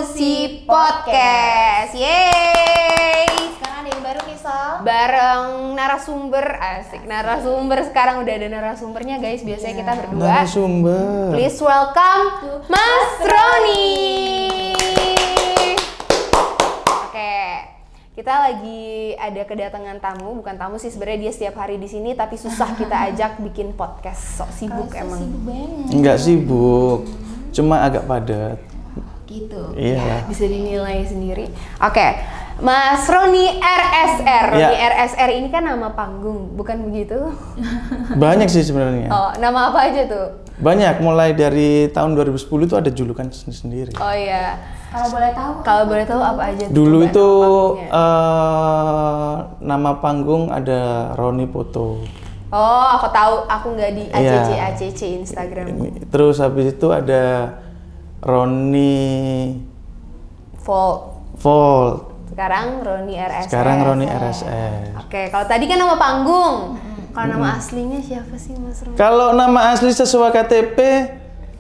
Sausi Podcast. Yeay. Sekarang ada yang baru nih, Sol. Bareng narasumber, asik. Narasumber sekarang udah ada narasumbernya, guys. Biasanya kita berdua. Narasumber. Please welcome Mas Roni. Oke. Kita lagi ada kedatangan tamu, bukan tamu sih sebenarnya, dia setiap hari di sini tapi susah kita ajak bikin podcast. Sok sibuk emang. Sibuk banget. Enggak sibuk, cuma agak padat. Gitu. Iya. Bisa dinilai sendiri. Oke, Mas Roni RSR. Roni Ya. RSR ini kan nama panggung, bukan begitu? Banyak sih sebenarnya. Oh, nama apa aja tuh? Banyak, mulai dari tahun 2010 itu ada julukan sendiri. Oh iya. Kalau boleh tahu. Kalau boleh tahu apa aja tuh? Dulu Coba itu nama panggungnya. nama panggung ada Roni Poto. Oh, aku tahu. Aku nggak di ACC Iya. ACC Instagram. Terus habis itu ada Roni Volt. Sekarang Roni RSR. Sekarang Roni RSR. Oke, kalau tadi kan nama panggung. Kalau nama aslinya siapa sih, Mas Roni? Kalau nama asli sesuai KTP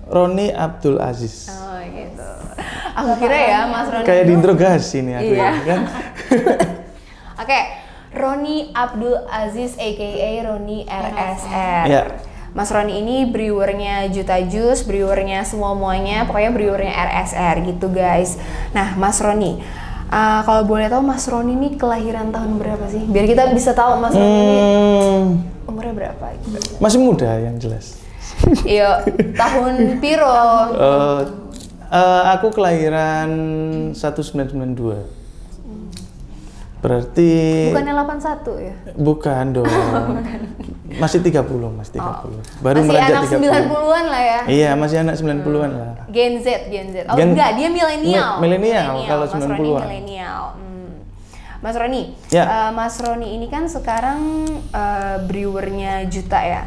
Roni Abdul Aziz. Oh, gitu. Aku kira ya Mas Roni. Kayak itu- diinterogasi nih aku Iya. ini, kan. Oke, Roni Abdul Aziz aka Roni RSR. Iya. Mas Roni ini brewernya Juta Jus, brewernya semuanya, pokoknya brewernya RSR gitu guys. Nah, Mas Roni, kalau boleh tahu Mas Roni ini kelahiran tahun berapa sih? Biar kita bisa tahu Mas Roni ini umurnya berapa gitu. Masih muda yang jelas. Iya, tahun piro? Aku kelahiran 1992. Berarti Bukannya 81 ya? bukan dong. Masih 30, Mas, 30. Baru Masih meranjak anak 30. 90-an lah ya. Iya, masih anak 90-an lah. Gen Z. Oh Gen- enggak, dia milenial. Milenial, kalau Mas Roni 90-an. milenial. Mas Roni, Ya. Mas Roni ini kan sekarang brewernya Juta ya.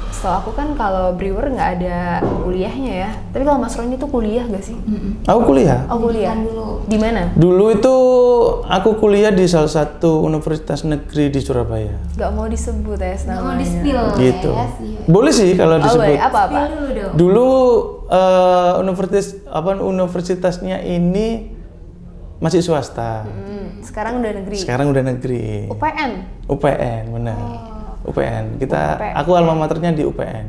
Setahu aku kan kalau brewer nggak ada kuliahnya ya. Tapi kalau Mas Roni tuh kuliah gak sih? Aku kuliah. Oh kuliah. Dulu. Di mana? Dulu itu aku kuliah di salah satu universitas negeri di Surabaya. Gak mau disebut ya Nggak mau namanya. di-spill Gitu. ya sih. Boleh sih kalau Oh disebut. boleh, apa-apa? Spill dulu dong. Dulu universitasnya ini masih swasta. Sekarang udah negeri. Sekarang udah negeri. UPN. UPN, benar. UPN. UPN. Aku alma maternya di UPN.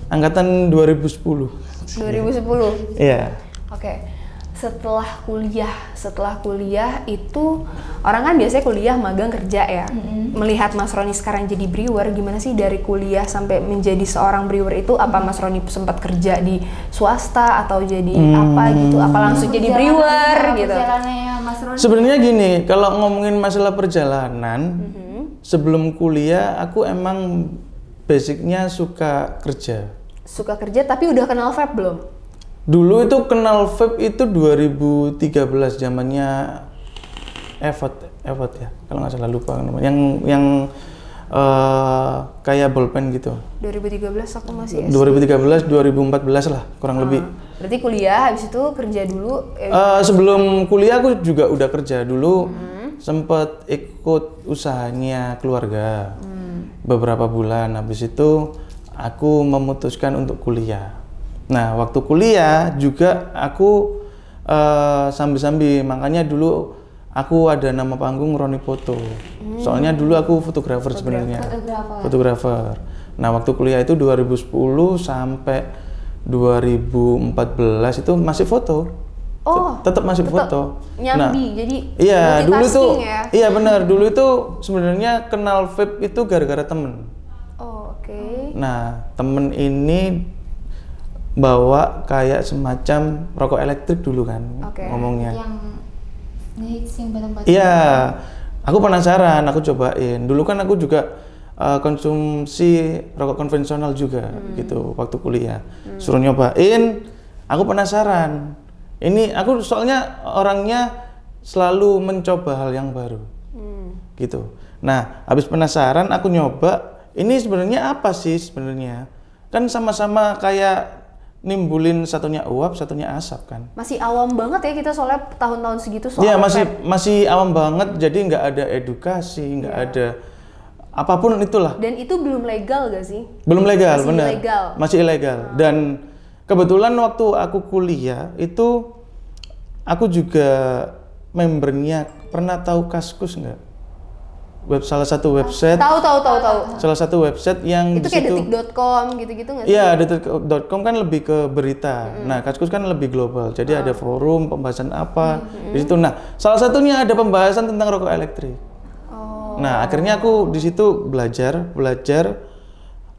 Angkatan 2010. 2010. Iya. Oke. Setelah kuliah itu orang kan biasanya kuliah magang kerja ya. Melihat Mas Roni sekarang jadi brewer, gimana sih dari kuliah sampai menjadi seorang brewer itu? Apa Mas Roni sempat kerja di swasta atau jadi apa gitu? Apa langsung jadi brewer gitu? Perjalanannya Mas Roni. Sebenarnya gini, kalau ngomongin masalah perjalanan, sebelum kuliah aku emang basicnya suka kerja. Suka kerja tapi udah kenal vape belum? Dulu itu kenal vape itu 2013 zamannya Evot ya, kalau nggak salah lupa namanya. Yang kayak bolpen gitu. 2013 aku masih SD. 2013, 2014 lah kurang lebih. Berarti kuliah habis itu kerja dulu. Sebelum kuliah aku juga udah kerja dulu, sempet ikut usahanya keluarga beberapa bulan. Habis itu aku memutuskan untuk kuliah. Nah, waktu kuliah juga aku sambil-sambil, makanya dulu aku ada nama panggung Roni Poto. Soalnya dulu aku fotografer sebenarnya. Fotografer. Nah, waktu kuliah itu 2010 sampai 2014 itu masih foto. Oh, Tetap masih foto. nyambi, jadi Iya, dulu tuh multitasking ya? iya benar. Dulu itu sebenarnya kenal vape itu gara-gara temen. Oh, oke. Nah, temen ini bawa kayak semacam rokok elektrik dulu kan Oke. ngomongnya. Yang ngehits yang tempat. Iya, aku penasaran, aku cobain. Dulu kan aku juga konsumsi rokok konvensional juga gitu waktu kuliah. Suruh nyobain, aku penasaran. Ini aku soalnya orangnya selalu mencoba hal yang baru. Gitu. Nah, habis penasaran aku nyoba, ini sebenarnya apa sih sebenarnya? Kan sama-sama kayak nimbulin satunya uap, satunya asap kan. Masih awam banget ya kita soalnya tahun-tahun segitu soal Iya, vape. masih awam banget, jadi nggak ada edukasi, nggak ada apapun itulah. Dan itu belum legal gak sih? Belum legal, Masih benar. ilegal. Masih ilegal. Dan kebetulan waktu aku kuliah itu aku juga membernya, pernah tahu Kaskus nggak? Salah satu website. Tahu. Salah satu website yang Itu di kayak situ. detik.com gitu-gitu nggak sih? Iya, detik.com kan lebih ke berita. Nah, Kaskus kan lebih global. Jadi ada forum pembahasan apa di situ. Nah, salah satunya ada pembahasan tentang rokok elektrik. Nah, akhirnya aku di situ belajar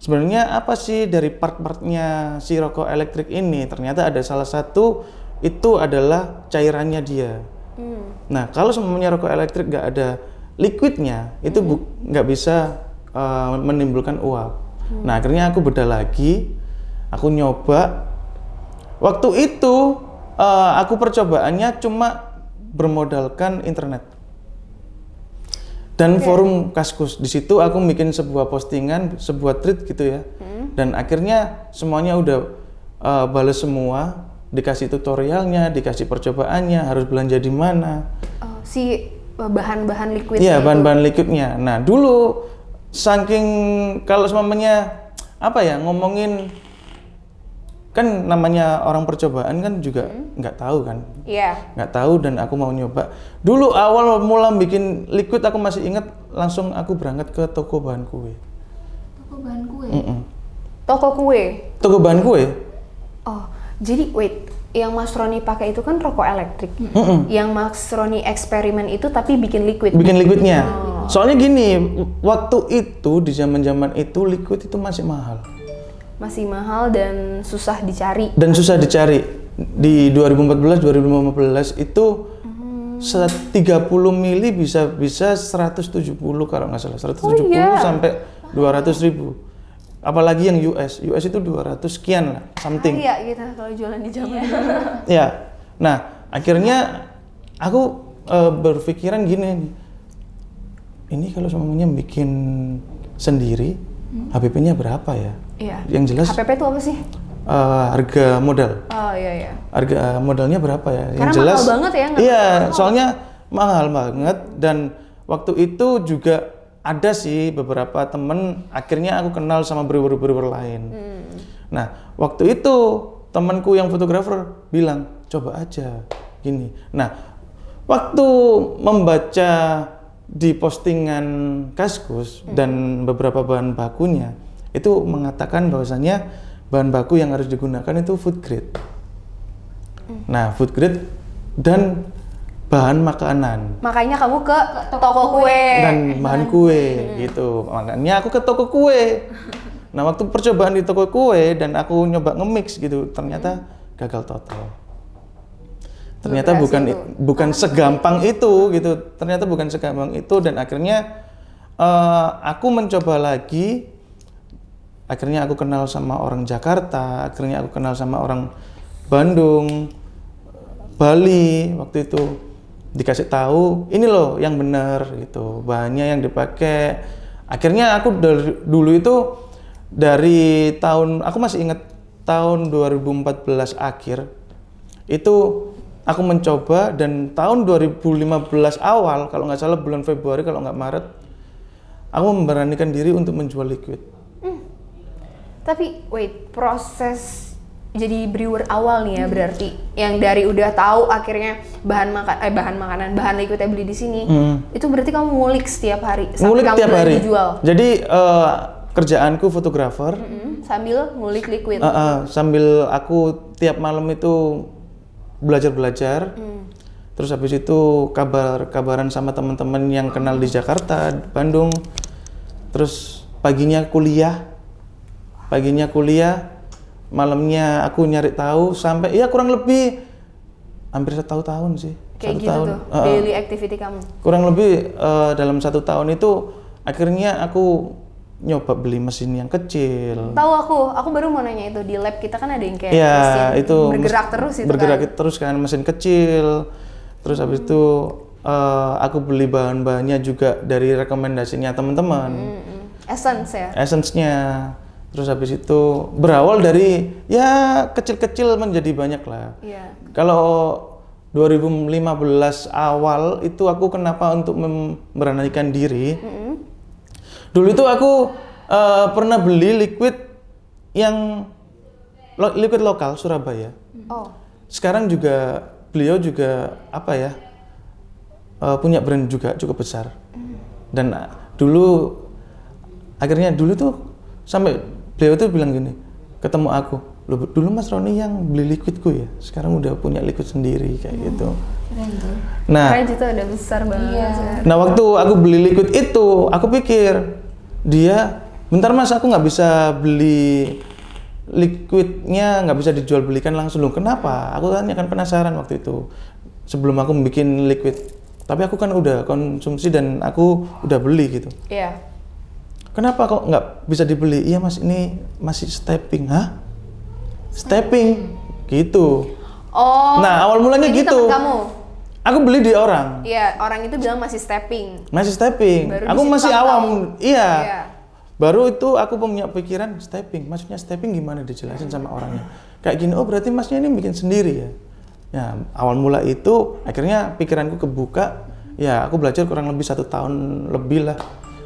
sebenarnya apa sih dari part-partnya si rokok elektrik ini. Ternyata ada salah satu itu adalah cairannya dia. Nah, kalau semuanya rokok elektrik nggak ada liquidnya, itu nggak bisa menimbulkan uap. Nah, akhirnya aku bedah lagi, aku nyoba. Waktu itu aku percobaannya cuma bermodalkan internet dan forum Kaskus. Di situ aku bikin sebuah postingan, sebuah tweet gitu ya. Dan akhirnya semuanya udah bales semua, dikasih tutorialnya, dikasih percobaannya, harus belanja di mana. Si bahan-bahan liquid. Iya, bahan-bahan liquidnya. Nah, dulu saking kalau semuanya apa ya, ngomongin kan namanya orang percobaan kan juga nggak tahu kan. Iya. Nggak tahu dan aku mau nyoba. Dulu awal mula bikin liquid aku masih ingat, langsung aku berangkat ke toko bahan kue. Toko bahan kue. Toko kue. Toko bahan kue? Oh, jadi wait, yang Mas Roni pakai itu kan rokok elektrik. Yang Mas Roni eksperimen itu tapi bikin liquid. Bikin liquidnya. Soalnya gini, waktu itu di zaman-zaman itu liquid itu masih mahal. Masih mahal dan susah dicari. Dan susah dicari. Di 2014 2015 itu 30 mili bisa 170 kalau nggak salah, 170 sampai 200.000. Apalagi yang US itu 200 sekian lah, something. Iya gitu kalau jualan di zaman. Ya. Nah, akhirnya aku berpikiran gini nih. Ini kalau semuanya bikin sendiri, HPP-nya berapa ya? Iya. Yang jelas HPP itu apa sih? harga modal. Oh iya. Harga modalnya berapa ya? Karena Yang jelas. mahal banget ya? Iya, soalnya mahal banget dan waktu itu juga ada sih beberapa temen, akhirnya aku kenal sama brewer-brewer lain. Nah, waktu itu temanku yang fotografer bilang, coba aja gini. Nah, waktu membaca di postingan Kaskus dan beberapa bahan bakunya, itu mengatakan bahwasannya bahan baku yang harus digunakan itu food grade. Nah, food grade dan bahan makanan. Makanya kamu ke toko kue. Dan bahan kue gitu. Makanya aku ke toko kue. Nah, waktu percobaan di toko kue dan aku nyoba nge-mix gitu, ternyata gagal total. Ternyata bukan segampang itu gitu. Ternyata bukan segampang itu dan akhirnya aku mencoba lagi. Akhirnya aku kenal sama orang Jakarta, akhirnya aku kenal sama orang Bandung, Bali. Waktu itu dikasih tahu, ini loh yang benar gitu, bahannya yang dipakai. Akhirnya aku dulu itu dari tahun, aku masih ingat tahun 2014 akhir itu aku mencoba, dan tahun 2015 awal kalau nggak salah bulan Februari kalau nggak Maret, aku memberanikan diri untuk menjual liquid. Tapi wait, proses jadi brewer awal nih ya berarti yang dari udah tahu akhirnya bahan liquidnya beli di sini, itu berarti kamu ngulik setiap hari sampai kamu tiap hari dijual. Jadi kerjaanku fotografer, sambil ngulik liquid. sambil aku tiap malam itu belajar. Terus habis itu kabaran sama teman-teman yang kenal di Jakarta, Bandung. Terus paginya kuliah, malamnya aku nyari tahu sampai ya kurang lebih hampir 1 tahun sih. Kayak 1 gitu tahun. tuh daily activity kamu. Kurang lebih dalam 1 tahun itu akhirnya aku nyoba beli mesin yang kecil. Tahu aku baru mau nanya itu, di lab kita kan ada yang kayak Ya, mesin itu bergerak terus itu bergerak kan. terus kan, mesin kecil. Terus habis itu aku beli bahan-bahannya juga dari rekomendasinya teman-teman. Essence ya. Essence-nya. Terus habis itu berawal dari ya kecil-kecil menjadi banyak lah. Iya. Kalau 2015 awal itu aku kenapa untuk memberanikan diri? Dulu itu aku pernah beli liquid yang liquid lokal Surabaya. Oh. Sekarang juga beliau juga apa ya, punya brand juga cukup besar. Dan dulu tuh sampai beliau tuh bilang gini, ketemu aku, "Loh, dulu Mas Roni yang beli liquidku ya, sekarang udah punya liquid sendiri," kayak gitu. Keren tuh. Nah, Keren itu udah besar banget. Iya. nah waktu aku beli liquid itu, aku pikir dia, bentar Mas, aku nggak bisa beli liquidnya, nggak bisa dijual belikan langsung. Loh, kenapa? Aku kan penasaran waktu itu sebelum aku bikin liquid. Tapi aku kan udah konsumsi dan aku udah beli gitu. Iya. Kenapa kok nggak bisa dibeli? Iya Mas, ini masih stepping. Hah? Stepping? Gitu. Oh. Nah, awal mulanya ini gitu. temen kamu? Aku beli di orang. Iya, orang itu bilang masih stepping. Masih stepping. Baru Aku di situ masih kamu awam. tahu. Iya. Iya. Baru itu aku punya pikiran stepping. Maksudnya stepping gimana, dijelasin sama orangnya. Kayak gini, oh berarti Masnya ini bikin sendiri ya. Ya, awal mula itu akhirnya pikiranku kebuka. Ya, aku belajar kurang lebih 1 tahun lebih lah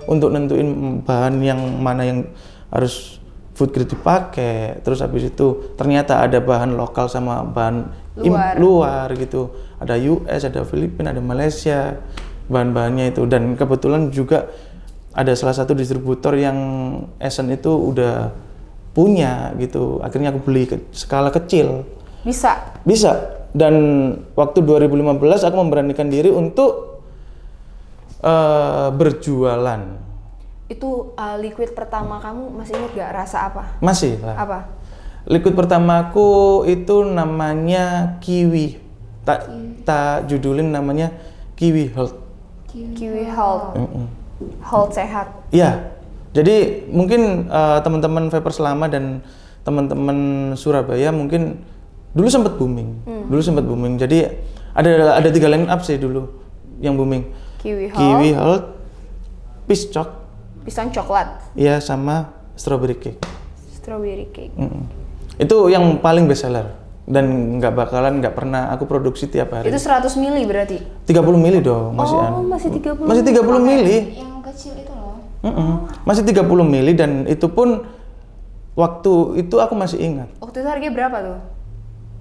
untuk nentuin bahan yang mana yang harus food grade dipakai. Terus habis itu ternyata ada bahan lokal sama bahan luar gitu. Ada US, ada Filipina, ada Malaysia bahan-bahannya itu. Dan kebetulan juga ada salah satu distributor yang Essen itu udah punya gitu. Akhirnya aku beli skala kecil. Bisa. Dan waktu 2015 aku memberanikan diri untuk berjualan. Itu liquid pertama kamu masih ingat gak rasa apa? Masih lah. Apa? Liquid pertamaku itu namanya Kiwi. Tak judulin namanya Kiwi Health. Kiwi Health. Health sehat. Iya. Jadi mungkin teman-teman Vapers lama dan teman-teman Surabaya mungkin dulu sempat booming. Jadi ada 3 line up sih dulu yang booming. Kiwi Health, pisang coklat. Iya, sama strawberry cake. Strawberry cake. Itu yang paling best seller dan nggak pernah aku produksi tiap hari. Itu 100 mili berarti? 30 mili dong, masih masih 30. Masih 30 mili. Yang kecil itu loh. Masih 30 mili dan itu pun waktu itu aku masih ingat. Waktu itu harganya berapa tuh?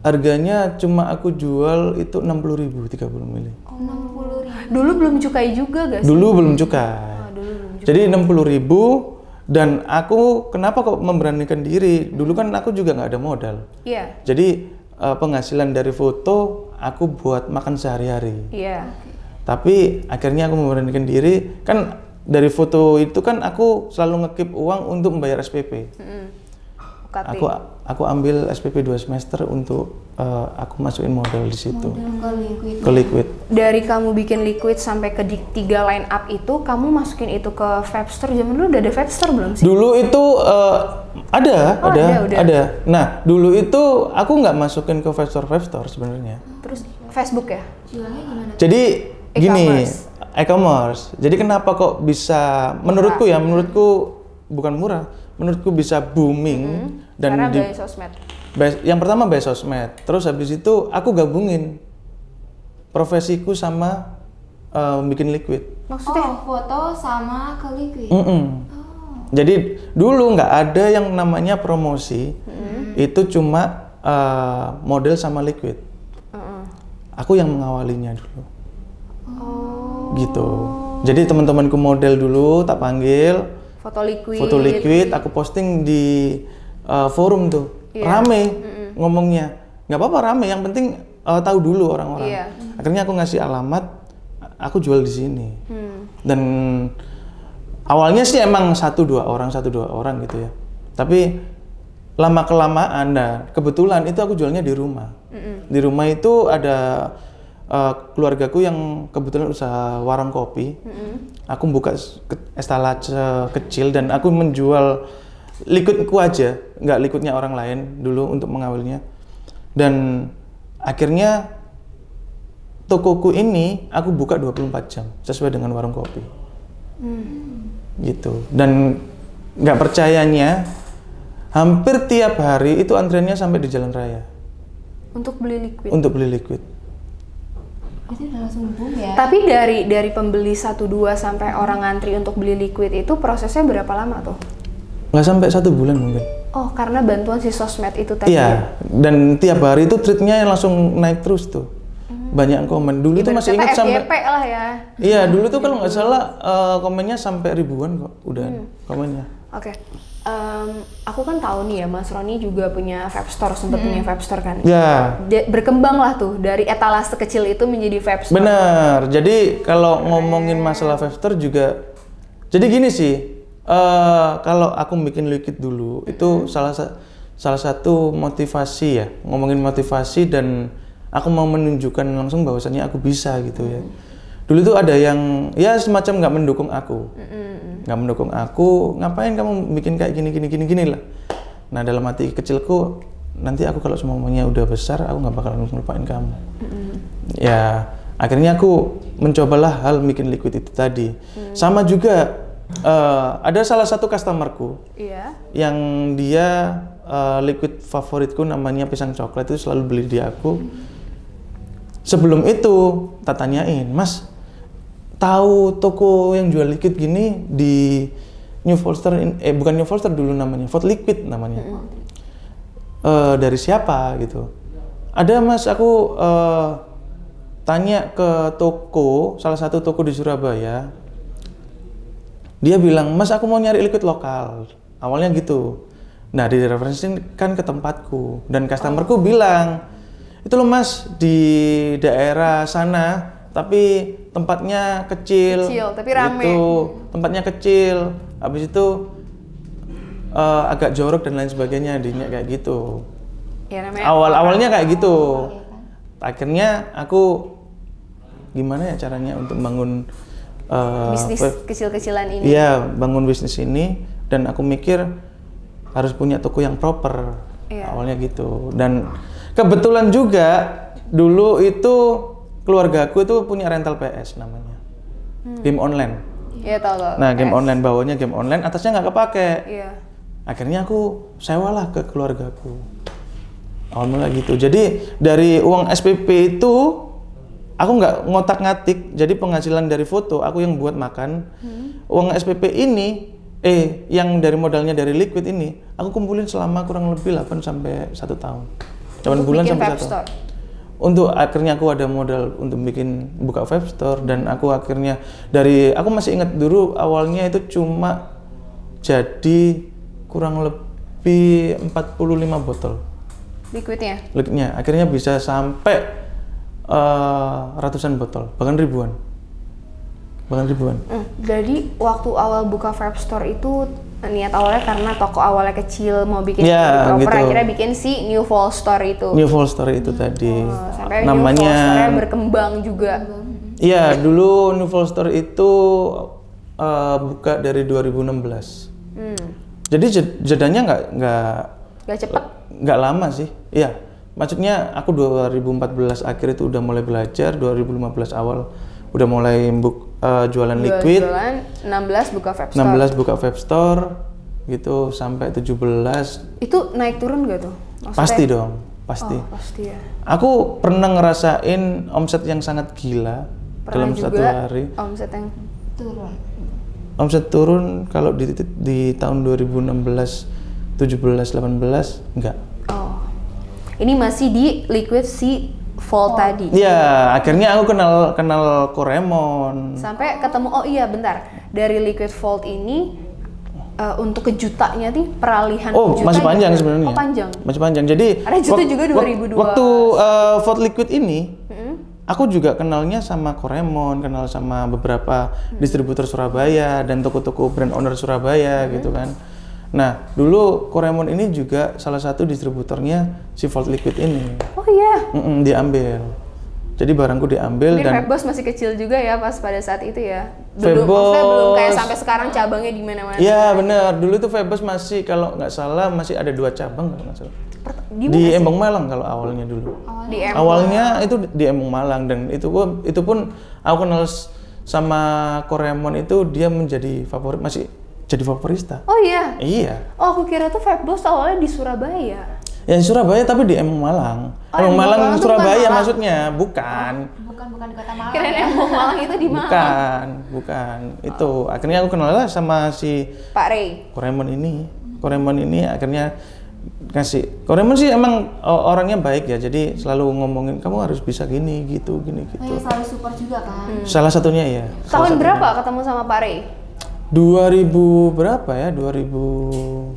Harganya cuma aku jual itu 60.000 30 mili. 60.000. Dulu belum cukai juga gak sih? Dulu belum cukai. Jadi 60.000 dan aku kenapa kok memberanikan diri? Dulu kan aku juga nggak ada modal. Iya. Jadi penghasilan dari foto aku buat makan sehari-hari. Iya. Tapi akhirnya aku memberanikan diri, kan dari foto itu kan aku selalu ngekip uang untuk membayar SPP. UKT. Aku ambil SPP 2 semester untuk aku masukin modal di situ. Modal Ke liquid. Dari kamu bikin liquid sampai ke 3 line up itu, kamu masukin itu ke Vapstore. Zaman dulu udah ada Vapstore belum sih? Dulu itu ada. Udah. Nah, dulu itu aku nggak masukin ke Vapstore sebenarnya. Terus Facebook ya? Jualnya gimana? Jadi gini, E-commerce. e-commerce. Jadi kenapa kok bisa menurutku bukan murah, menurutku bisa booming dan Karena by sosmed. Yang pertama by sosmed. Terus habis itu aku gabungin profesiku sama bikin liquid. Maksudnya? Foto sama ke liquid. Jadi dulu nggak ada yang namanya promosi, itu cuma model sama liquid. Aku yang mengawalinya dulu. Gitu. Jadi teman-temanku model dulu tak panggil. Foto liquid, aku posting di forum tuh. Rame ngomongnya. Nggak apa-apa rame, yang penting tahu dulu orang-orang. Akhirnya aku ngasih alamat, aku jual di sini. Dan awalnya sih emang 1-2 orang gitu ya. Tapi lama kelamaan, kebetulan itu aku jualnya di rumah. Di rumah itu ada keluargaku yang kebetulan usaha warung kopi. Aku buka estalase kecil dan aku menjual liquidku aja, nggak liquidnya orang lain dulu untuk mengawalnya. Dan akhirnya tokoku ini aku buka 24 jam sesuai dengan warung kopi. Gitu. Dan nggak percayanya hampir tiap hari itu antriannya sampai di jalan raya. Untuk beli liquid. Itu udah langsung boom ya. Tapi dari pembeli 1-2 sampai orang ngantri untuk beli liquid itu prosesnya berapa lama tuh? Nggak sampai 1 bulan mungkin. Oh, karena bantuan si sosmed itu tadi. Iya, dan tiap hari itu treatnya langsung naik terus tuh. Banyak yang komen. Dulu tuh masih ingat sampai FYP lah ya. iya, dulu tuh kalau nggak salah komennya sampai ribuan kok udah komennya. Oke. Aku kan tahu nih ya, Mas Roni juga punya vape store, sempat punya vape store kan? Ya. Berkembang lah tuh dari etalase kecil itu menjadi vape store. Benar. Jadi kalau ngomongin masalah vape store juga, jadi gini sih, kalau aku bikin liquid dulu itu salah satu motivasi ya, ngomongin motivasi dan aku mau menunjukkan langsung bahwasannya aku bisa gitu ya. Dulu tuh ada yang ya semacam nggak mendukung aku, ngapain kamu bikin kayak gini lah. Nah dalam hati kecilku, nanti aku kalau semuanya udah besar, aku nggak bakalan ngelupain kamu. Ya akhirnya aku mencobalah hal bikin liquid itu tadi. Sama juga ada salah satu customerku yang dia liquid favoritku namanya pisang coklat itu selalu beli di aku. Sebelum itu tak tanyain, Mas, tahu toko yang jual liquid gini di New Forster, bukan New Forster dulu namanya, Volt Liquid namanya. Dari siapa gitu? Ada Mas, aku tanya ke toko, salah satu toko di Surabaya. Dia bilang, Mas aku mau nyari liquid lokal. Awalnya gitu. Nah direferensikan ke tempatku dan customerku bilang, itu loh Mas di daerah sana. Tapi tempatnya kecil tapi rame. gitu. Tempatnya kecil, habis itu agak jorok dan lain sebagainya, dinya kayak gitu. Ya, Awalnya kayak gitu. Akhirnya aku gimana ya caranya untuk bangun bisnis kecil-kecilan ini. Iya, bangun bisnis ini, dan aku mikir harus punya toko yang proper. Awalnya gitu. Dan kebetulan juga dulu itu keluargaku itu punya rental PS namanya, game online. Iya tahu. Nah game online, bawahnya game online, atasnya nggak kepake. Iya. Akhirnya aku sewalah ke keluargaku. Awal mula gitu. Jadi dari uang SPP itu aku nggak ngotak-ngatik. Jadi penghasilan dari foto aku yang buat makan. Uang SPP ini, yang dari modalnya dari liquid ini, aku kumpulin selama kurang lebih 8 sampai 1 tahun. 8 bulan sampai 1 tahun. Untuk akhirnya aku ada modal untuk buka vape store, dan aku akhirnya aku masih ingat dulu awalnya itu cuma jadi kurang lebih 45 botol liquidnya, akhirnya bisa sampai ratusan botol, bahkan ribuan. Jadi waktu awal buka vape store itu niat awalnya karena toko awalnya kecil, mau bikin proper, gitu. Akhirnya bikin si New Volt Store itu. New Volt Store itu tadi. Sampai namanya New Volt Store berkembang juga. Iya, dulu New Volt Store itu buka dari 2016. Jadi jedanya nggak cepet. Nggak lama sih. Iya. Maksudnya aku 2014 akhir itu udah mulai belajar, 2015 awal udah mulai jualan liquid. 16 buka vape store. 16 buka vape store gitu sampai 17. Itu naik turun gak tuh? Maksudnya, pasti dong, pasti. Oh, pasti ya. Aku pernah ngerasain omset yang sangat gila dalam satu hari. Omset yang turun. Omset turun kalau di tahun 2016, 17, 18 enggak. Oh. Ini masih di liquid si Volt tadi. Iya, akhirnya aku kenal Koremon. Sampai ketemu, oh iya bentar, dari liquid Volt ini untuk ke jutanya nih peralihan juta. Masih panjang sebenarnya. Oh panjang. Masih panjang. Jadi ada juta juga 2002. Waktu Volt liquid ini, aku juga kenalnya sama Koremon, kenal sama beberapa distributor Surabaya dan toko-toko brand owner Surabaya gitu kan. Nah, dulu Koremon ini juga salah satu distributornya si Volt Liquid ini. Oh iya? Diambil. Jadi barangku diambil. Jadi dan Fabeboss masih kecil juga ya pas pada saat itu ya? Fabeboss belum kayak sampai sekarang cabangnya di mana-mana. Iya benar, dulu tuh Fabeboss masih, kalau nggak salah masih ada 2 cabang kalau nggak salah. Di Embong Malang kalau awalnya dulu. Awalnya itu di Embong Malang, dan itu pun aku kenal sama Koremon itu dia menjadi favorit, masih jadi favorista. Oh iya? Iya. Oh aku kira tuh Fabeboss awalnya di Surabaya. Ya di Surabaya tapi di Embong Malang. Embong Malang Surabaya maksudnya, bukan. Bukan di Kota Malang. Kirain Embong Malang itu di Malang. Bukan. Itu akhirnya aku kenal lah sama si Pak Ray. Koremon ini akhirnya kasih. Ko Raymond sih emang orangnya baik ya, jadi selalu ngomongin kamu harus bisa gini gitu. Oh ya, selalu support juga kan? Salah satunya ya. Tahun berapa ketemu sama Pak Ray? 2000 berapa ya? 2015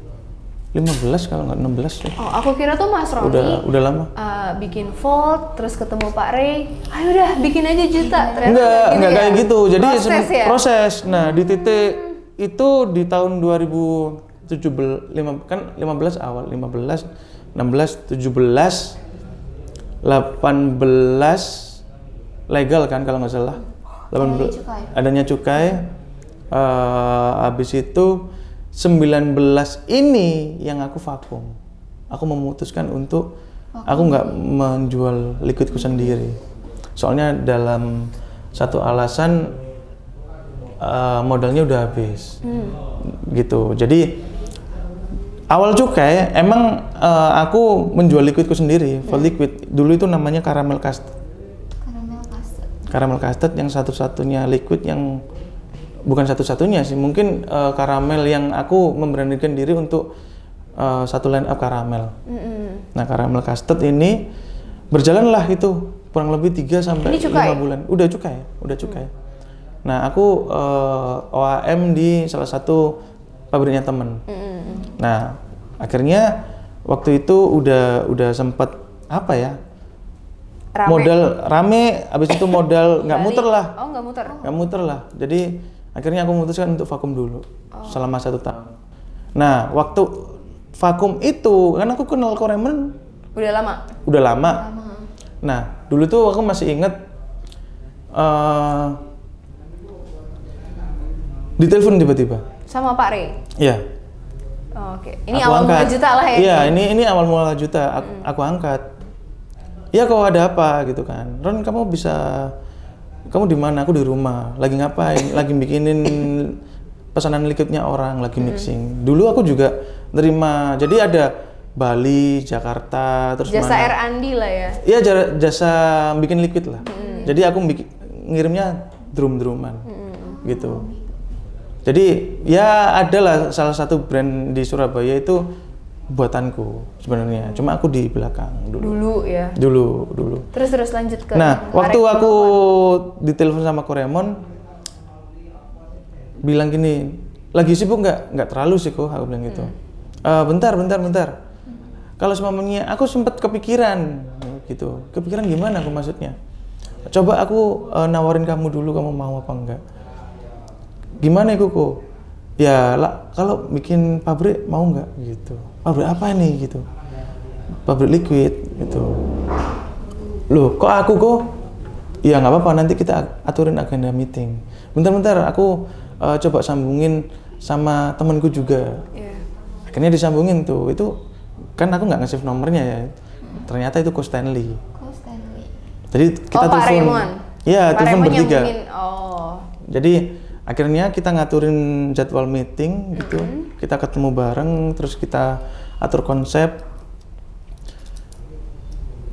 kalau nggak 16 ya. Oh, aku kira tuh Mas Roni Udah lama. bikin Volt, terus ketemu Pak Ray, ayo udah bikin aja juta. Ternyata Enggak ya? kayak gitu. Jadi proses ya? proses. Nah, di titik itu di tahun 2017 kan 15 awal 15 16 17 18 legal kan kalau nggak salah. 18 adanya cukai. Habis itu 19 ini yang aku vakum. Aku memutuskan untuk aku nggak menjual liquidku sendiri. Soalnya dalam satu alasan modalnya udah habis. Gitu. Jadi awal cukai emang aku menjual liquidku sendiri, Volt liquid. Dulu itu namanya caramel custard. Caramel custard yang satu-satunya liquid yang bukan satu-satunya sih, mungkin karamel yang aku memberanikan diri untuk satu line up karamel. Nah, caramel custard ini berjalanlah itu kurang lebih 3 sampai 5 bulan. Udah cukai. Nah, aku OAM di salah satu pabriknya temen. Nah, akhirnya waktu itu udah sempat apa ya? Modal rame, habis itu modal nggak muter lah. Oh, nggak muter. Nggak muter lah. Jadi akhirnya aku memutuskan untuk vakum dulu selama 1 tahun. Nah, waktu vakum itu kan aku kenal Ko Raymond Udah lama. Nah, dulu tuh aku masih inget ditelepon tiba-tiba. Sama Pak Ray. Iya. Oh, oke. Ini awal mula juta lah ya. Iya, ini awal mula juta. Aku angkat. Iya, kok ada apa gitu kan. Ron, kamu di mana? Aku di rumah. Lagi ngapain? Lagi bikinin pesanan liquidnya orang, lagi mixing. Dulu aku juga nerima. Jadi ada Bali, Jakarta, terus jasa mana? Air Andi lah ya. Iya, jasa bikin liquid lah. Jadi aku ngirimnya drum-druman. Gitu. Jadi ya adalah salah satu brand di Surabaya itu buatanku sebenarnya. Cuma aku di belakang dulu. Dulu ya. Dulu. Terus lanjut ke. Nah, waktu aku ditelepon sama Ko Raymond, bilang gini, lagi sibuk nggak? Nggak terlalu sih kok, aku bilang gitu. Bentar. Kalau semuanya aku sempat kepikiran, gitu. Kepikiran gimana aku maksudnya? Coba aku nawarin kamu dulu, kamu mau apa enggak? Gimana itu kok? Ya lah, kalau bikin pabrik mau nggak gitu? Pabrik apa nih gitu? Pabrik liquid gitu. Loh, kok aku kok? Ya nggak apa-apa, nanti kita aturin agenda meeting. Bentar, aku coba sambungin sama temanku juga. Akhirnya disambungin tuh, itu kan aku nggak nge-save nomornya ya. Ternyata itu Ko Stanley. Jadi kita Pak Raymond. Iya, telepon bertiga. Oh. Jadi akhirnya kita ngaturin jadwal meeting gitu. Kita ketemu bareng, terus kita atur konsep.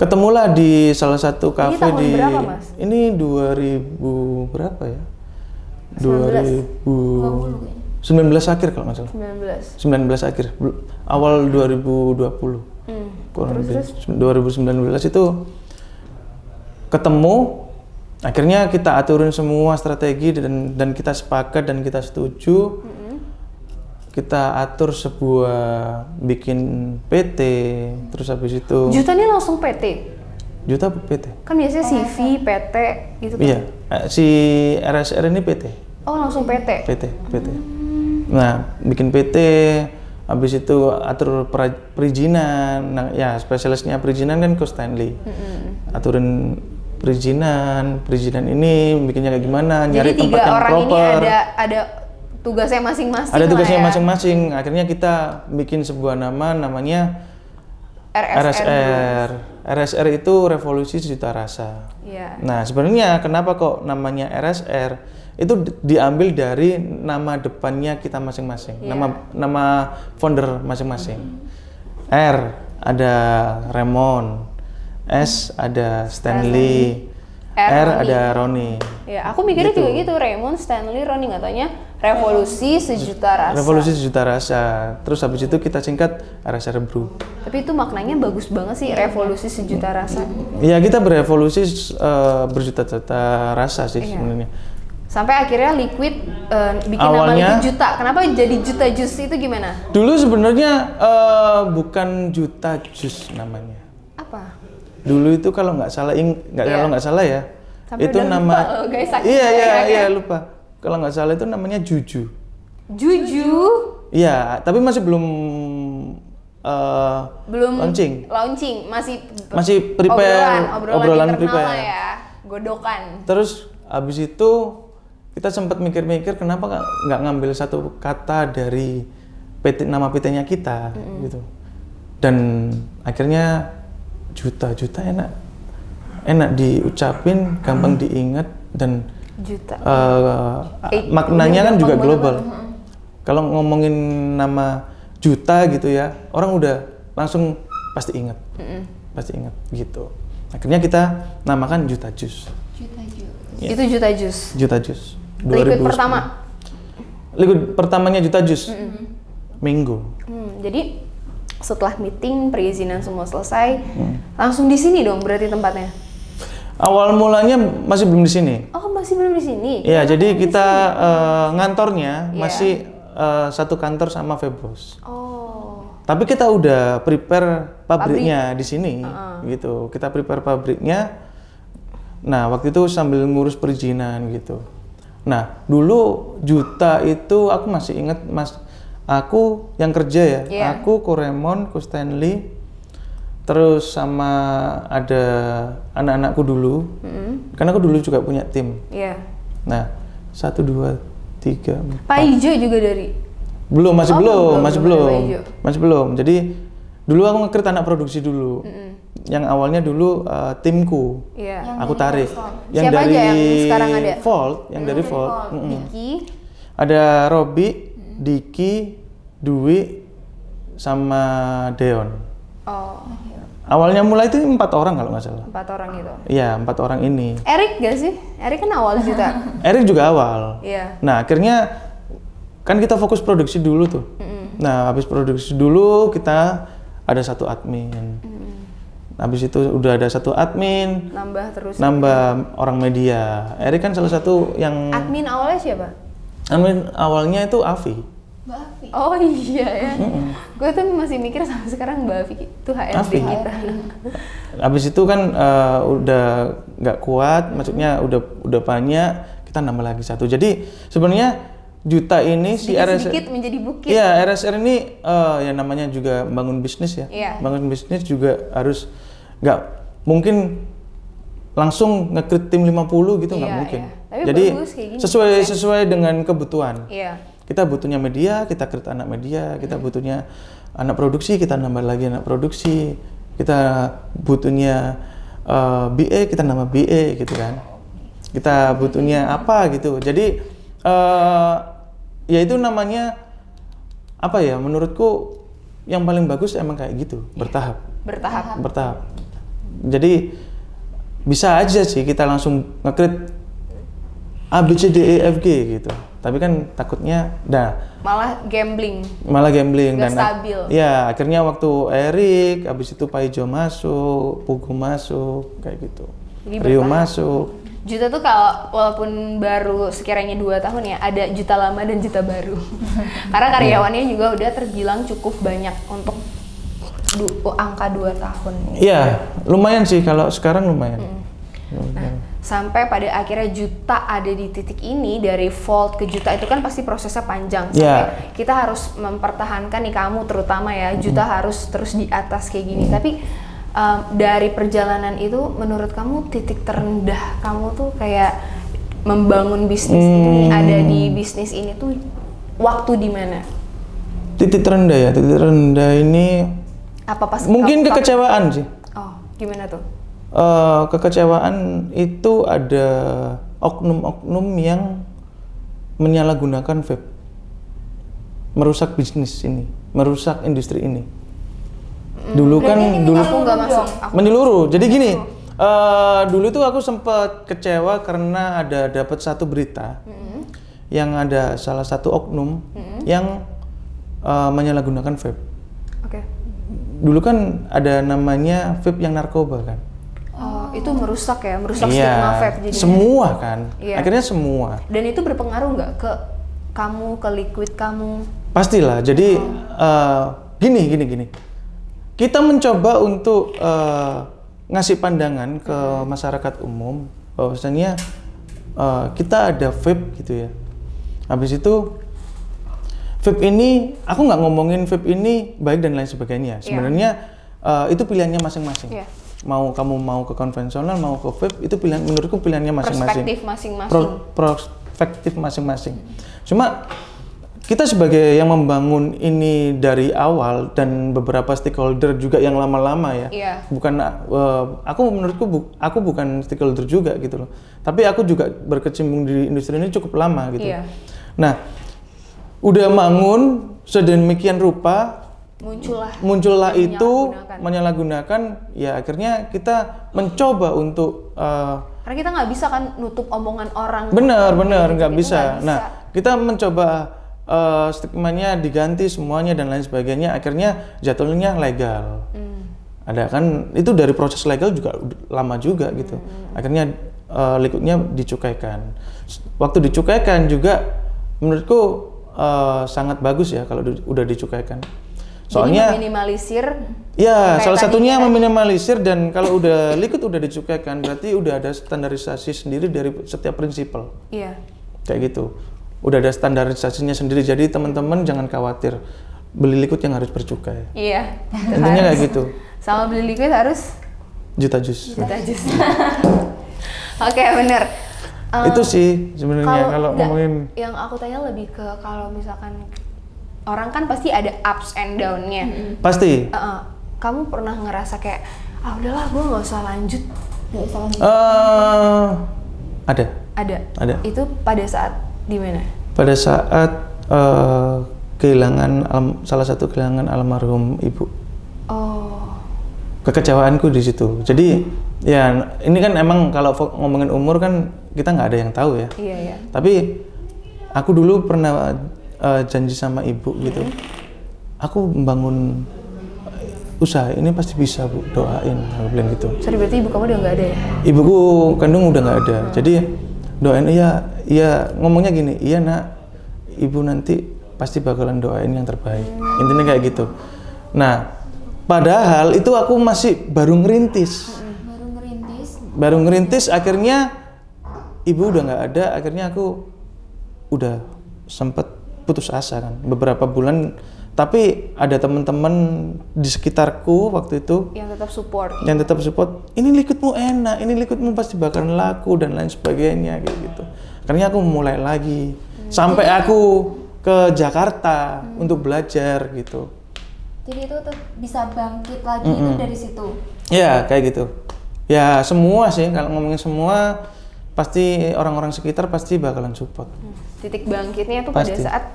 Ketemulah di salah satu kafe tahun di berapa, Mas? Ini 2000 berapa ya? 2019 akhir kalau nggak salah. 19 akhir. Awal 2020. Terus 2019 itu ketemu. Akhirnya kita aturin semua strategi dan kita sepakat dan kita setuju. Kita atur sebuah bikin PT, terus habis itu. Juta ini langsung PT? Juta PT. Kan biasanya CV, PT gitu kan? Iya, si RSR ini PT. Oh, langsung PT? PT. Nah, bikin PT, habis itu atur perizinan. Nah, ya spesialisnya perizinan kan Ko Stanley. Aturin perizinan ini bikinnya kayak gimana, nyari tempat yang proper. Jadi 3 orang ini ada tugasnya masing-masing. Ada tugasnya ya? masing-masing. Akhirnya kita bikin sebuah namanya RSR. RSR itu Revolusi Sejuta Rasa. Yeah. Nah, sebenarnya kenapa kok namanya RSR? Itu diambil dari nama depannya kita masing-masing. Yeah. Nama founder masing-masing. R ada Raymond, S ada Stanley, R ada Roni. Ya, aku mikirnya juga gitu, Raymond, Stanley, Roni, nggak taunya Revolusi Sejuta Rasa. Revolusi Sejuta Rasa. Terus habis itu kita singkat RSR Brew. Tapi itu maknanya bagus banget sih, Revolusi Sejuta Rasa. Iya, kita berevolusi berjuta-juta rasa sih sebenarnya. Sampai akhirnya Liquid bikin nama Awalnya- Liquid Juta. Kenapa jadi Juta Jus itu gimana? Dulu sebenarnya bukan Juta Jus namanya. Apa? Dulu itu kalau nggak salah, kalau nggak salah ya, Sampai itu udah nama. lupa loh, guys, saking Iya banyaknya. lupa. Kalau nggak salah itu namanya Juju. Juju Iya, tapi masih belum belum launching. Masih prepare, obrolan internal prepare. lah ya, godokan. Terus habis itu kita sempat mikir-mikir kenapa nggak ngambil satu kata dari nama PT-nya kita gitu. Dan akhirnya juta enak diucapin, gampang diingat dan Juta. maknanya kan juga gampang global. banget. Kalau ngomongin nama juta gitu ya, orang udah langsung pasti ingat, gitu. Akhirnya kita namakan Juta Jus. Ya. Itu Juta Jus. Juta Jus. Liquid 2010. pertama. Liquid pertamanya Juta Jus. Minggu. Jadi setelah meeting, perizinan semua selesai, langsung di sini dong berarti tempatnya. Awal mulanya masih belum di sini. Oh, masih belum di sini. Iya, jadi kita ngantornya masih satu kantor sama Febos. Oh. Tapi kita udah prepare pabriknya di sini, gitu. Kita prepare pabriknya. Nah, waktu itu sambil ngurus perizinan gitu. Nah, dulu Juta itu aku masih ingat, aku yang kerja ya. Yeah. Aku, Koremon, Stanley, terus sama ada anak-anakku dulu. Karena aku dulu juga punya tim. Iya. Nah, 1, 2, 3, 4. Pak Ijo juga dari. Belum, masih Oh, belum. belum. Masih belum. Jadi dulu aku nge-create anak produksi dulu. Yang awalnya dulu timku. Iya. Aku tarik. Yang Siapa dari aja yang sekarang ada? Volt, yang dari Volt. Diki. Ada Robby, Diki, Dwi, sama Deon. Oh, Awalnya mulai itu 4 orang kalau nggak salah. 4 orang gitu. Iya, 4 orang ini. Erik gak sih? Erik kan awal Juta. Erik juga awal. Iya. Nah, akhirnya kan kita fokus produksi dulu tuh. Nah, habis produksi dulu kita ada satu admin. Habis itu udah ada satu admin, Nambah terus. nambah orang media. Erik kan salah satu yang Admin awalnya siapa? admin awalnya itu Avi. Mbak Afi. Oh iya ya. Gue tuh masih mikir sampai sekarang Mbak Afi itu HRD Afi. kita. Habis itu kan udah nggak kuat, maksudnya udah banyak, kita nambah lagi satu. Jadi sebenarnya Juta ini si RSR, Sedikit menjadi bukit. iya RSR ini ya namanya juga bangun bisnis ya. Iya. Bangun bisnis juga harus nggak mungkin langsung nge-create tim 50 gitu, nggak Iya, mungkin. iya. Tapi Jadi bagus kayak gini, sesuai dengan kebutuhan. Iya. Kita butuhnya media, kita create anak media. Kita butuhnya anak produksi, kita nambah lagi anak produksi. Kita butuhnya BA, kita nambah BA gitu kan. Kita butuhnya apa gitu. Jadi ya itu namanya apa ya? Menurutku yang paling bagus emang kayak gitu, bertahap. Bertahap. Jadi bisa aja sih kita langsung nge-create A B C D E F G gitu. Tapi kan takutnya Malah gambling. dan Nggak stabil. ya akhirnya waktu Erik, habis itu Pak Ijo masuk, Pugu masuk kayak gitu. Jadi Rio bertahap. masuk. Juta tuh kalau walaupun baru sekiranya 2 tahun ya, ada Juta lama dan Juta baru. Karena karyawannya juga udah terbilang cukup banyak untuk angka 2 tahun. Iya, lumayan sih kalau sekarang lumayan. Sampai pada akhirnya Juta ada di titik ini, dari Volt ke Juta itu kan pasti prosesnya panjang. Sampai Yeah. kita harus mempertahankan nih, kamu terutama ya, Juta harus terus di atas kayak gini. Tapi dari perjalanan itu menurut kamu titik terendah kamu tuh kayak membangun bisnis ini, ada di bisnis ini tuh waktu di mana? Titik terendah ya, titik terendah ini Apa pas mungkin kekecewaan sih. Oh, gimana tuh? Kekecewaan itu ada oknum-oknum yang menyalahgunakan vape, merusak bisnis ini, merusak industri ini. Dulu kan Aku nggak masuk. menyeluruh. Jadi gini, dulu tuh aku sempat kecewa karena ada dapat satu berita yang ada salah satu oknum yang menyalahgunakan vape. Oke. Dulu kan ada namanya vape yang narkoba kan. Oh, itu merusak Iya, stigma vape jadi. semua kan. Iya. Akhirnya semua. Dan itu berpengaruh nggak ke kamu, ke liquid kamu? Pastilah. Jadi gini. Kita mencoba untuk ngasih pandangan ke masyarakat umum bahwasanya kita ada vape gitu ya. Habis itu vape ini, aku nggak ngomongin vape ini baik dan lain sebagainya. Sebenarnya itu pilihannya masing-masing. Iya. Kamu mau ke konvensional, mau ke vape, itu pilihan, menurutku pilihannya masing-masing. Perspektif masing-masing. Perspektif masing-masing. Cuma kita sebagai yang membangun ini dari awal dan beberapa stakeholder juga yang lama-lama ya. Iya. Bukan aku bukan stakeholder juga gitu loh. Tapi aku juga berkecimpung di industri ini cukup lama gitu. Iya. Nah, udah bangun sedemikian rupa muncullah itu menyalahgunakan, ya akhirnya kita mencoba untuk karena kita nggak bisa kan nutup omongan orang. benar gitu, nggak itu bisa. Nah, kita mencoba stigmanya diganti semuanya dan lain sebagainya, akhirnya jatuhnya legal. Ada kan, itu dari proses legal juga lama juga gitu. Akhirnya liquidnya dicukaikan. Waktu dicukaikan juga menurutku sangat bagus ya kalau udah dicukaikan. Soalnya jadi meminimalisir. Ya, salah satunya meminimalisir, dan kalau udah liquid udah dicukaikan berarti udah ada standarisasi sendiri dari setiap prinsipal. Iya. Kayak gitu. Udah ada standarisasinya sendiri, jadi teman-teman jangan khawatir beli liquid yang harus bercukai. Iya. Intinya kayak gitu. Sama beli liquid harus Juta jus. Oke, bener. Itu sih sebenarnya kalau ngomongin. Yang aku tanya lebih ke kalau misalkan orang kan pasti ada ups and down-nya. Pasti. Kamu pernah ngerasa kayak udahlah gue nggak usah lanjut. Ada. Itu pada saat di mana? Pada saat salah satu kehilangan almarhum ibu. Oh. Kekecewaanku di situ. Jadi ya ini kan emang kalau ngomongin umur kan kita nggak ada yang tahu ya. Iya. Tapi aku dulu pernah janji sama ibu gitu. Aku membangun usaha ini pasti bisa Bu, doain, aku bilang gitu. Sorry, berarti ibu kamu udah nggak ada ya? Ibuku kandung udah nggak ada. Jadi doain, iya ngomongnya gini, iya nak, ibu nanti pasti bakalan doain yang terbaik. Intinya kayak gitu. Nah, padahal itu aku masih baru ngerintis. Baru ngerintis, akhirnya ibu udah nggak ada, akhirnya aku udah sempet putus asa kan beberapa bulan. Tapi ada teman-teman di sekitarku waktu itu yang tetap support. Ini liquidmu enak, ini liquidmu pasti bakalan laku dan lain sebagainya kayak gitu. Akhirnya aku mulai lagi sampai aku ke Jakarta untuk belajar gitu. Jadi itu bisa bangkit lagi itu dari situ. Ya kayak gitu. Ya semua sih, kalau ngomongin semua pasti orang-orang sekitar pasti bakalan support. Titik bangkitnya tuh pada saat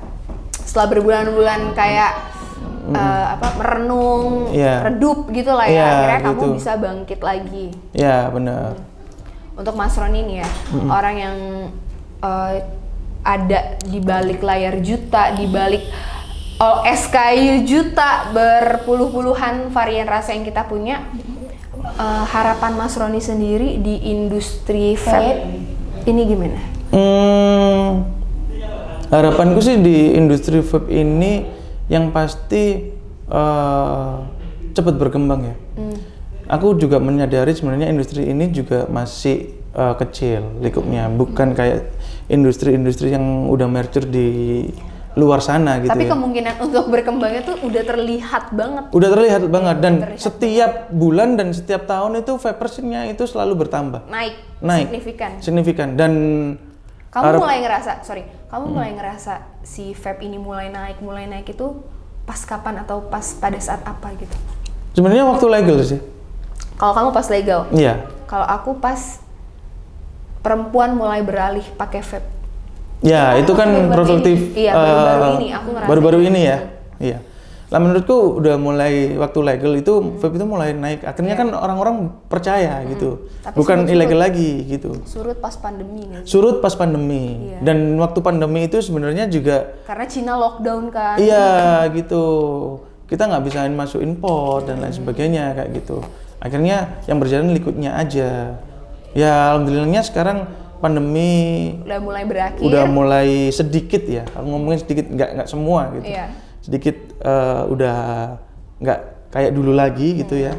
setelah berbulan-bulan kayak merenung, redup gitu lah ya, akhirnya gitu. kamu bisa bangkit lagi. Ya benar. Untuk Mas Roni nih ya, orang yang ada di balik layar juta, di balik SKU juta, berpuluh-puluhan varian rasa yang kita punya, harapan Mas Roni sendiri di industri vape ini gimana? Harapanku sih di industri vape ini yang pasti cepat berkembang ya. Aku juga menyadari sebenarnya industri ini juga masih kecil lingkupnya, bukan kayak industri-industri yang udah merger di luar sana gitu. Tapi ya. kemungkinan untuk berkembangnya tuh udah terlihat banget. Udah terlihat banget dan setiap bulan dan setiap tahun itu vapersnya itu selalu bertambah. Naik. Signifikan dan kamu mulai ngerasa si vape ini mulai naik itu pas kapan atau pas pada saat apa gitu? Sebenarnya waktu legal sih. Kalau kamu pas legal? Iya. Kalau aku pas perempuan mulai beralih pakai vape. Ya, itu kan produktif. Iya, baru-baru ini aku ngerasa. Baru-baru ini ya. Iya. Lah menurutku udah mulai waktu legal itu vape itu mulai naik. Akhirnya kan orang-orang percaya gitu. Tapi Bukan surut. ilegal lagi gitu. Surut pas pandemi nih. Surut pas pandemi. Iya. Dan waktu pandemi itu sebenarnya juga Karena Cina lockdown kan. iya gitu. Kita nggak bisa masuk impor dan lain sebagainya kayak gitu. Akhirnya yang berjalan liquidnya aja. Ya alhamdulillahnya sekarang pandemi Udah mulai berakhir. udah mulai sedikit ya. Kalau ngomongin sedikit nggak semua gitu. Iya. Sedikit udah nggak kayak dulu lagi gitu ya.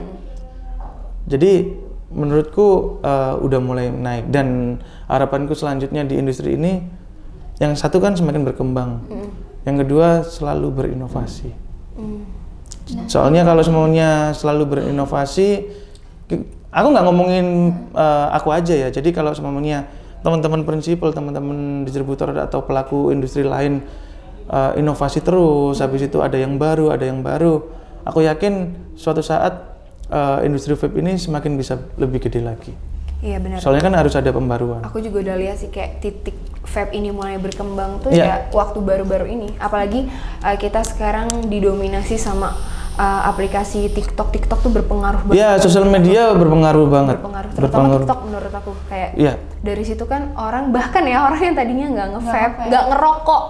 Jadi menurutku udah mulai naik dan harapanku selanjutnya di industri ini yang satu kan semakin berkembang, yang kedua selalu berinovasi. Soalnya kalau semuanya selalu berinovasi, aku nggak ngomongin aku aja ya. Jadi kalau semuanya teman-teman prinsipal, teman-teman distributor atau pelaku industri lain inovasi terus, habis itu ada yang baru, aku yakin suatu saat industri vape ini semakin bisa lebih gede lagi. Iya benar. Soalnya kan harus ada pembaruan. Aku juga udah lihat sih kayak titik vape ini mulai berkembang tuh Iya. ya waktu baru-baru ini. Apalagi kita sekarang didominasi sama aplikasi TikTok tuh berpengaruh banget. Iya, sosial media berpengaruh banget. Terutama TikTok menurut aku kayak Iya. dari situ kan orang bahkan ya orang yang tadinya nggak nge-vape, nggak ngerokok,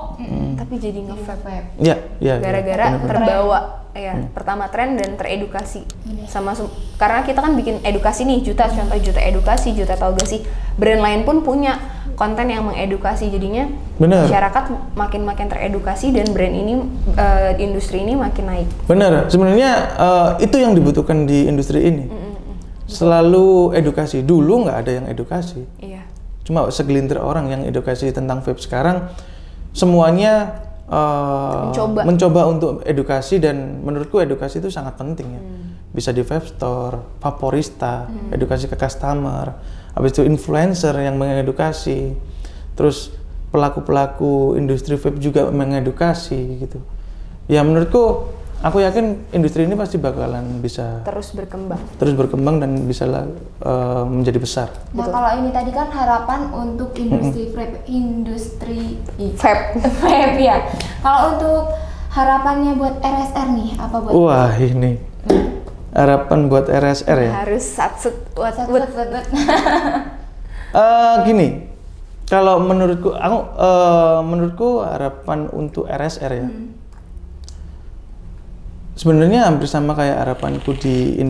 tapi jadi nge-vape. Iya, iya. Gara-gara Benar-benar. terbawa ya pertama tren dan teredukasi karena kita kan bikin edukasi nih contoh Juta edukasi, Juta tahu gak sih, brand lain pun punya konten yang mengedukasi, jadinya Bener. masyarakat makin teredukasi dan brand ini industri ini makin naik. Benar, sebenarnya itu yang dibutuhkan di industri ini. Selalu edukasi. Dulu nggak ada yang edukasi. Iya. Cuma segelintir orang yang edukasi tentang vape. Sekarang semuanya mencoba untuk edukasi dan menurutku edukasi itu sangat penting ya. Bisa di vape store, vaporista, edukasi ke customer, habis itu influencer yang mengedukasi, terus pelaku-pelaku industri vape juga mengedukasi gitu. Ya menurutku, aku yakin industri ini pasti bakalan bisa Terus berkembang dan bisa menjadi besar. Nah kalau ini tadi kan harapan untuk industri vape ya. Kalau untuk harapannya buat RSR nih apa buat? Wah ini harapan buat RSR ya. Harus satset buat Gini, kalau menurutku harapan untuk RSR ya. Sebenarnya hampir sama kayak harapanku di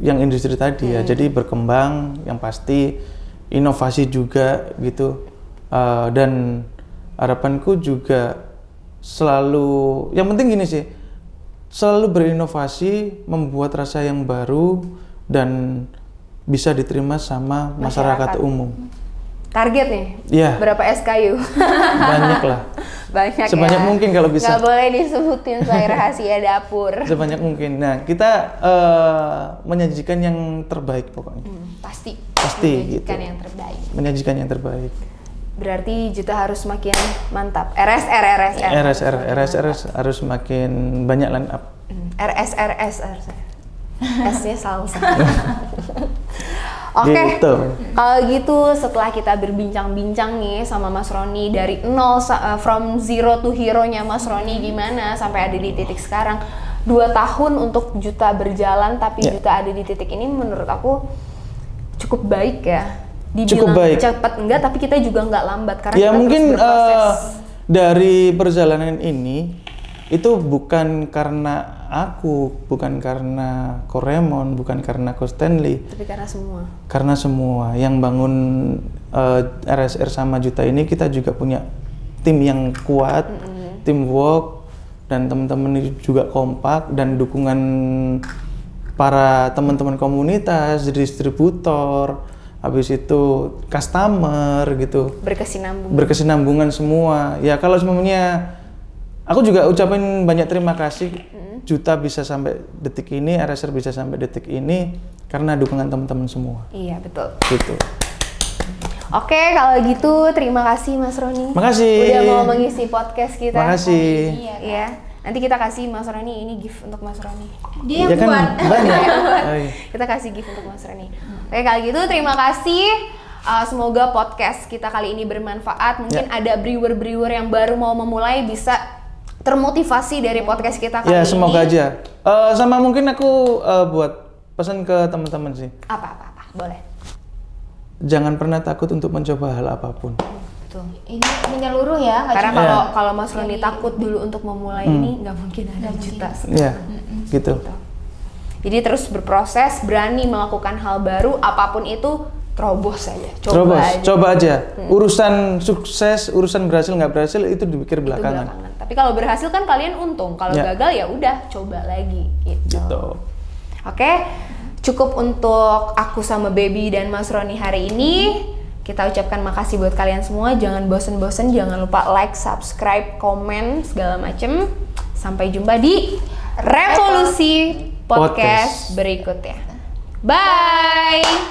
industri tadi ya. Jadi berkembang, yang pasti inovasi juga gitu. Dan harapanku juga selalu, yang penting gini sih, selalu berinovasi, membuat rasa yang baru dan bisa diterima sama masyarakat umum. Target nih? Iya. Berapa SKU? Banyak lah. Banyak Sebanyak ya. mungkin kalau bisa. Nggak boleh disebutin saya rahasia dapur. Sebanyak mungkin. Nah, kita menyajikan yang terbaik pokoknya. Pasti Gitu. menyajikan yang terbaik. Menyajikan yang terbaik. Berarti Juta harus makin mantap. RSR. Harus makin banyak line up. RSR. S-nya salsa. Oke, Gitu. kalau gitu setelah kita berbincang-bincang nih sama Mas Roni dari nol, from zero to hero-nya Mas Roni gimana sampai ada di titik sekarang. 2 tahun untuk Juta berjalan, tapi Juta ada di titik ini menurut aku cukup baik ya. Cukup baik. Cepat enggak, tapi kita juga nggak lambat karena Ya kita mungkin terus berproses. dari perjalanan ini itu bukan karena aku, bukan karena Koremon, bukan karena Ko Stanley, Tapi karena semua. karena semua yang bangun RSR sama Juta ini, kita juga punya tim yang kuat, teamwork, dan teman-teman ini juga kompak, dan dukungan para teman-teman komunitas, distributor, habis itu customer gitu, berkesinambungan semua. Ya kalau semuanya, aku juga ucapin banyak terima kasih. Juta bisa sampai detik ini, RSR bisa sampai detik ini karena dukungan teman-teman semua. Iya betul. Gitu. Oke, kalau gitu terima kasih Mas Roni. Makasih. Udah mau mengisi podcast kita. Makasih. Iya. Nanti kita kasih Mas Roni ini gift untuk Mas Roni. Dia Ya kan buat. banyak. Kita kasih gift untuk Mas Roni. Oke, kalau gitu terima kasih. Semoga podcast kita kali ini bermanfaat. Mungkin ada brewer-brewer yang baru mau memulai bisa termotivasi dari podcast kita kali Ya, ini. semoga aja. Sama mungkin aku buat pesan ke teman-teman sih. Apa, boleh. Jangan pernah takut untuk mencoba hal apapun. Betul. Ini menyeluruh ya, nggak Karena cuma- kalau Mas Roni takut dulu untuk memulai ini, nggak mungkin ada juta. Ya, gitu. Jadi terus berproses, berani melakukan hal baru, apapun itu, terobos saja. Terobos, Aja. coba aja. Urusan sukses, urusan berhasil nggak berhasil itu dipikir Itu belakangan. Tapi kalau berhasil kan kalian untung, kalau Ya. gagal ya udah coba lagi gitu. Gitu. Oke, cukup untuk aku sama Baby dan Mas Roni hari ini. Kita ucapkan makasih buat kalian semua. Jangan bosen-bosen, jangan lupa like, subscribe, komen, segala macem. Sampai jumpa di Revolusi Podcast berikutnya. Bye!